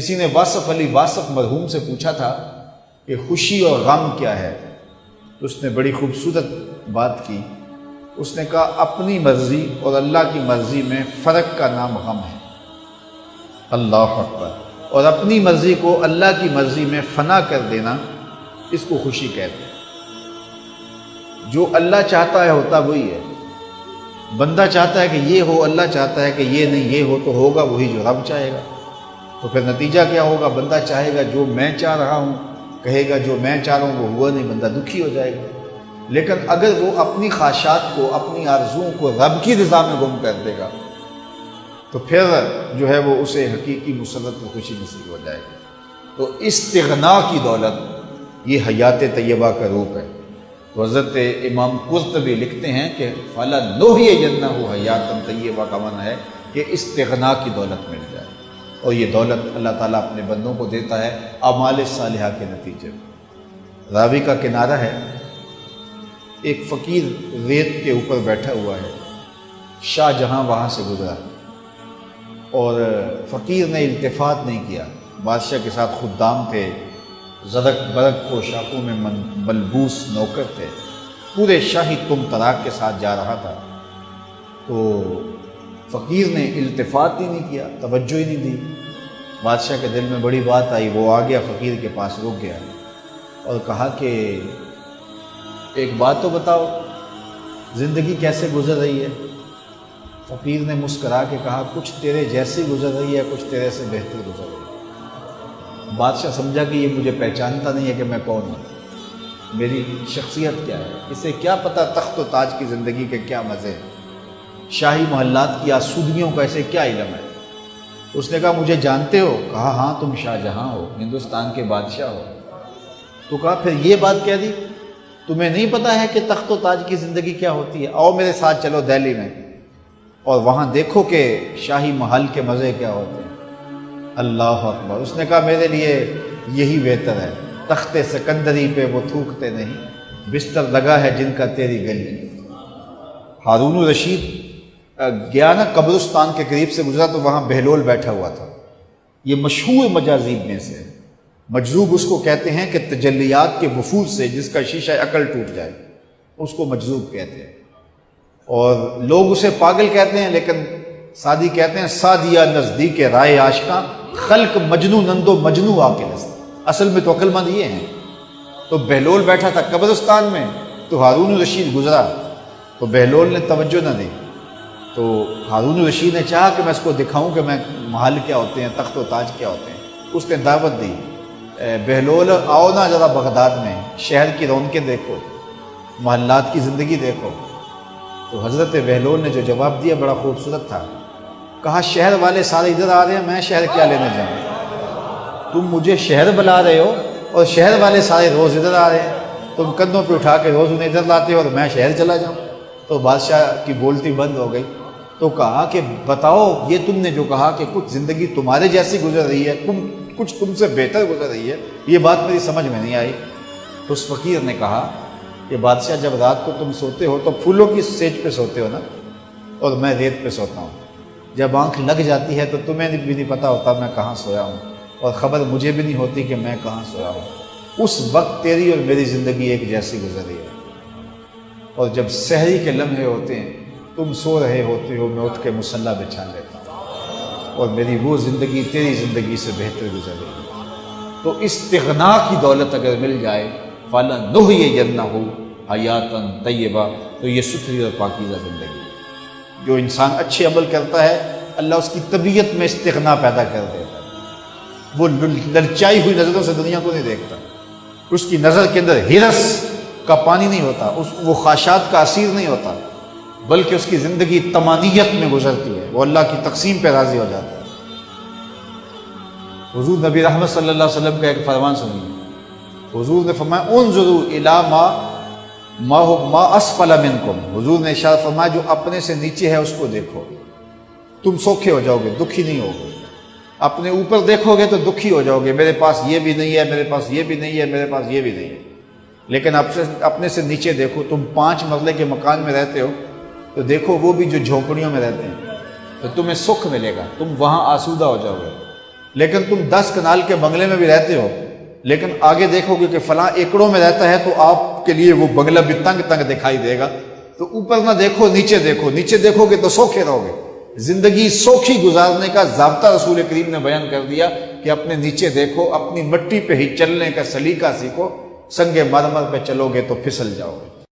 کسی نے واصف علی واصف مرحوم سے پوچھا تھا کہ خوشی اور غم کیا ہے، تو اس نے بڑی خوبصورت بات کی۔ اس نے کہا اپنی مرضی اور اللہ کی مرضی میں فرق کا نام غم ہے۔ اللہ اکبر۔ اور اپنی مرضی کو اللہ کی مرضی میں فنا کر دینا، اس کو خوشی کہتے ہیں۔ جو اللہ چاہتا ہے ہوتا وہی ہے۔ بندہ چاہتا ہے کہ یہ ہو، اللہ چاہتا ہے کہ یہ نہیں، یہ ہو، تو ہوگا وہی جو رب چاہے گا۔ تو پھر نتیجہ کیا ہوگا؟ بندہ چاہے گا جو میں چاہ رہا ہوں، کہے گا جو میں چاہ رہا ہوں وہ ہوا نہیں، بندہ دکھی ہو جائے گا۔ لیکن اگر وہ اپنی خواہشات کو، اپنی آرزوؤں کو رب کی رضا میں گم کر دے گا، تو پھر جو ہے وہ اسے حقیقی مسرت و خوشی نصیب ہو جائے گی۔ تو استغنا کی دولت یہ حیات طیبہ کا روپ ہے۔ تو حضرت امام قرطبی لکھتے ہیں کہ فَلَنُحْيِيَنَّهُ حَيَاةً طیبہ کا معنی ہے کہ استغنا کی دولت مل جائے، اور یہ دولت اللہ تعالیٰ اپنے بندوں کو دیتا ہے اعمال صالحہ کے نتیجے میں۔ راوی کا کنارہ ہے، ایک فقیر ریت کے اوپر بیٹھا ہوا ہے، شاہ جہاں وہاں سے گزرا اور فقیر نے التفات نہیں کیا۔ بادشاہ کے ساتھ خدام تھے، زرق برق پوشاکوں میں ملبوس نوکر تھے، پورے شاہی تم تراک کے ساتھ جا رہا تھا، تو فقیر نے التفات ہی نہیں کیا، توجہ ہی نہیں دی۔ بادشاہ کے دل میں بڑی بات آئی، وہ آ گیا فقیر کے پاس، رک گیا اور کہا کہ ایک بات تو بتاؤ، زندگی کیسے گزر رہی ہے؟ فقیر نے مسکرا کے کہا کچھ تیرے جیسی گزر رہی ہے، کچھ تیرے سے بہتر گزر رہی ہے۔ بادشاہ سمجھا کہ یہ مجھے پہچانتا نہیں ہے کہ میں کون ہوں، میری شخصیت کیا ہے، اسے کیا پتہ تخت و تاج کی زندگی کے کیا مزے ہیں، شاہی محلات کی آسودگیوں کا اسے کیا علم ہے۔ اس نے کہا مجھے جانتے ہو؟ کہا ہاں تم شاہ جہاں ہو، ہندوستان کے بادشاہ ہو۔ تو کہا پھر یہ بات کہہ دی، تمہیں نہیں پتہ ہے کہ تخت و تاج کی زندگی کیا ہوتی ہے؟ آؤ میرے ساتھ چلو دہلی میں، اور وہاں دیکھو کہ شاہی محل کے مزے کیا ہوتے ہیں۔ اللہ اکبر۔ اس نے کہا میرے لیے یہی بہتر ہے، تخت سکندری پہ وہ تھوکتے نہیں، بستر لگا ہے جن کا تیری گلی۔ ہارون الرشید گیا نا قبرستان کے قریب سے گزرا تو وہاں بہلول بیٹھا ہوا تھا۔ یہ مشہور مجاذیب میں سے، مجذوب اس کو کہتے ہیں کہ تجلیات کے وفود سے جس کا شیشہ عقل ٹوٹ جائے، اس کو مجذوب کہتے ہیں، اور لوگ اسے پاگل کہتے ہیں، لیکن سادی کہتے ہیں سادیہ نزدیک رائے عاشقاں، خلق مجنو نندو مجنو آ کے نزد۔ اصل میں تو عقل مند یہ ہیں۔ تو بہلول بیٹھا تھا قبرستان میں، تو ہارون الرشید گزرا تو بہلول نے توجہ نہ دی، تو ہارون الرشید نے چاہا کہ میں اس کو دکھاؤں کہ میں محل کیا ہوتے ہیں، تخت و تاج کیا ہوتے ہیں۔ اس نے دعوت دی، بہلول آؤ نا ذرا بغداد میں، شہر کی رونقیں دیکھو، محلات کی زندگی دیکھو۔ تو حضرت بہلول نے جو جواب دیا بڑا خوبصورت تھا، کہا شہر والے سارے ادھر آ رہے ہیں، میں شہر کیا لینے جاؤں؟ تم مجھے شہر بلا رہے ہو اور شہر والے سارے روز ادھر آ رہے ہیں، تم کندھوں پہ اٹھا کے روز انہیں ادھر لاتے ہو اور میں شہر چلا جاؤں؟ تو بادشاہ کی بولتی بند ہو گئی۔ تو کہا کہ بتاؤ، یہ تم نے جو کہا کہ کچھ زندگی تمہارے جیسی گزر رہی ہے، کچھ تم سے بہتر گزر رہی ہے، یہ بات میری سمجھ میں نہیں آئی۔ تو اس فقیر نے کہا کہ بادشاہ جب رات کو تم سوتے ہو تو پھولوں کی سیج پہ سوتے ہو نا، اور میں ریت پہ سوتا ہوں۔ جب آنکھ لگ جاتی ہے تو تمہیں بھی نہیں پتہ ہوتا میں کہاں سویا ہوں، اور خبر مجھے بھی نہیں ہوتی کہ میں کہاں سویا ہوں۔ اس وقت تیری اور میری زندگی ایک جیسی گزر رہی ہے، اور جب سحری کے لمحے ہوتے ہیں، تم سو رہے ہوتے ہو، میں اٹھ کے مصلی بچھا لیتا ہوں، اور میری وہ زندگی تیری زندگی سے بہتر گزر رہی ہے۔ تو استغنا کی دولت اگر مل جائے، فَلَنُحْيِيَنَّهُ حَيَاةً طیبہ، تو یہ ستھری اور پاکیزہ زندگی ہے۔ جو انسان اچھے عمل کرتا ہے، اللہ اس کی طبیعت میں استغنا پیدا کر دیتا ہے۔ وہ للچائی ہوئی نظروں سے دنیا کو نہیں دیکھتا، اس کی نظر کے اندر ہرس کا پانی نہیں ہوتا، وہ خواہشات کا اسیر نہیں ہوتا، بلکہ اس کی زندگی طمانیت میں گزرتی ہے، وہ اللہ کی تقسیم پہ راضی ہو جاتا ہے۔ حضور نبی رحمت صلی اللہ علیہ وسلم کا ایک فرمان سنیے۔ حضور نے فرمایا انظروا الی ما اسفل منکم، حضور نے ارشاد فرمایا جو اپنے سے نیچے ہے اس کو دیکھو، تم سوکھے ہو جاؤ گے، دکھی نہیں ہوگے۔ اپنے اوپر دیکھو گے تو دکھی ہو جاؤ گے، میرے پاس یہ بھی نہیں ہے، میرے پاس یہ بھی نہیں ہے، میرے پاس یہ بھی نہیں ہے۔ لیکن اپنے سے نیچے دیکھو، تم 5 مرلے کے مکان میں رہتے ہو تو دیکھو وہ بھی جو جھونپڑیوں میں رہتے ہیں، تو تمہیں سکھ ملے گا، تم وہاں آسودہ ہو جاؤ گے۔ لیکن تم 10 کنال کے بنگلے میں بھی رہتے ہو، لیکن آگے دیکھو گے کہ فلاں ایکڑوں میں رہتا ہے تو آپ کے لیے وہ بنگلہ بھی تنگ تنگ دکھائی دے گا۔ تو اوپر نہ دیکھو، نیچے دیکھو، نیچے دیکھو گے تو سوکھے رہو گے۔ زندگی سوکھی گزارنے کا ضابطہ رسول کریم نے بیان کر دیا کہ اپنے نیچے دیکھو، اپنی مٹی پہ ہی چلنے کا سلیقہ سیکھو، سنگ مرمر پہ چلو گے تو پھسل جاؤ گے۔